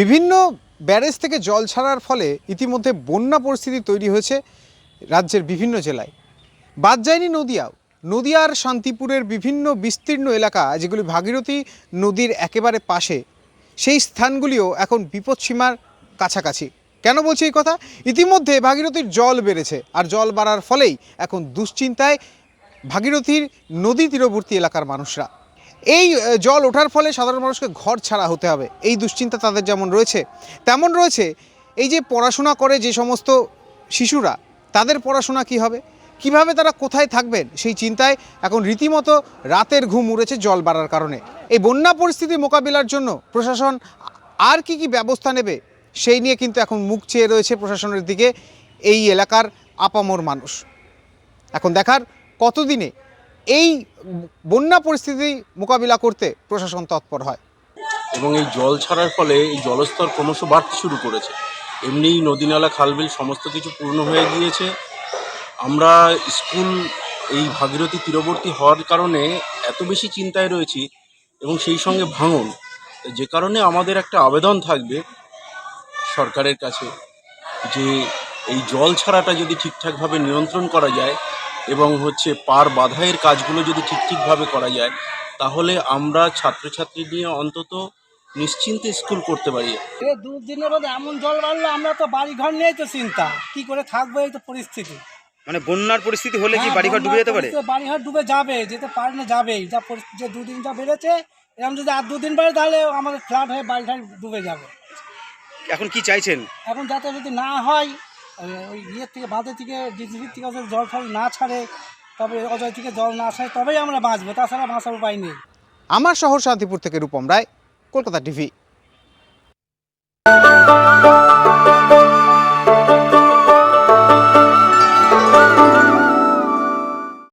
বিভিন্ন ব্যারেজ থেকে জল ছাড়ার ফলে ইতিমধ্যে বন্যা পরিস্থিতি তৈরি হয়েছে রাজ্যের বিভিন্ন জেলায়। বাদ যায়নি নদিয়ার শান্তিপুরের বিভিন্ন বিস্তীর্ণ এলাকা যেগুলি ভাগীরথী নদীর একেবারে পাশে, সেই স্থানগুলিও এখন বিপদসীমার কাছাকাছি। কেন বলছি এই কথা? ইতিমধ্যে ভাগীরথীর জল বেড়েছে, আর জল বাড়ার ফলেই এখন দুশ্চিন্তায় ভাগীরথীর নদী তীরবর্তী এলাকার মানুষরা। এই জল ওঠার ফলে সাধারণ মানুষকে ঘর ছাড়া হতে হবে, এই দুশ্চিন্তা তাদের যেমন রয়েছে, তেমন রয়েছে এই যে পড়াশোনা করে যে সমস্ত শিশুরা, তাদের পড়াশোনা কি হবে, কিভাবে তারা কোথায় থাকবেন, সেই চিন্তায় এখন রীতিমতো রাতের ঘুম উড়েছে জল বাড়ার কারণে। এই বন্যা পরিস্থিতি মোকাবিলার জন্য প্রশাসন আর কি ব্যবস্থা নেবে, সেই নিয়ে কিন্তু এখন মুখ চেয়ে রয়েছে প্রশাসনের দিকে এই এলাকার আপামর মানুষ। এখন দেখার কতদিনে এই বন্যা পরিস্থিতি মোকাবিলা করতে প্রশাসন তৎপর হয়। এবং এই জল ছাড়ার ফলে এই জলস্তর ক্রমশ বাড়তে শুরু করেছে। এমনিই নদীনালা খালবিল সমস্ত কিছু পূর্ণ হয়ে গিয়েছে। আমরা স্কুল এই ভাগীরথী তীরবর্তী হওয়ার কারণে এত বেশি চিন্তায় রয়েছি, এবং সেই সঙ্গে ভাঙন, যে কারণে আমাদের একটা আবেদন থাকবে সরকারের কাছে যে এই জল ছাড়াটা যদি ঠিকঠাকভাবে নিয়ন্ত্রণ করা যায় এবং পার বাধাইয়ের কাজগুলো যদি ঠিকভাবে করা যায়, তাহলে আমরা ছাত্রছাত্রী নিয়ে অন্তত নিশ্চিন্তে স্কুল করতে পারি। দুদিনের মধ্যে এমন জল বাড়লো, আমরা তো বাড়ি ঘর নিয়েই তো চিন্তা, কি করে থাকবো এই তো পরিস্থিতি। মানে বন্যার পরিস্থিতি হলে কি বাড়িঘর ডুবে যেতে পারে? বাড়িঘর ডুবে যেতে পারে না, যাবেই। যে দুদিন যা বেড়েছে, এরকম যদি আর দুদিন বাড়ে তাহলে আমাদের ফ্ল্যাট হয়ে বাড়িঘর ডুবে যাবে। এখন কি চাইছেন? এখন যাতে যদি না হয়, ওই ইয়ের থেকে বাঁধের থেকে ডিজিপির থেকে জল ফল না ছাড়ে, তবে অজয় থেকে জল না ছাড়ে, তবেই আমরা বাঁচবো, তাছাড়া বাঁচার উপায় নেই। আমার শহর শান্তিপুর থেকে রূপম রায়, কলকাতা টিভি।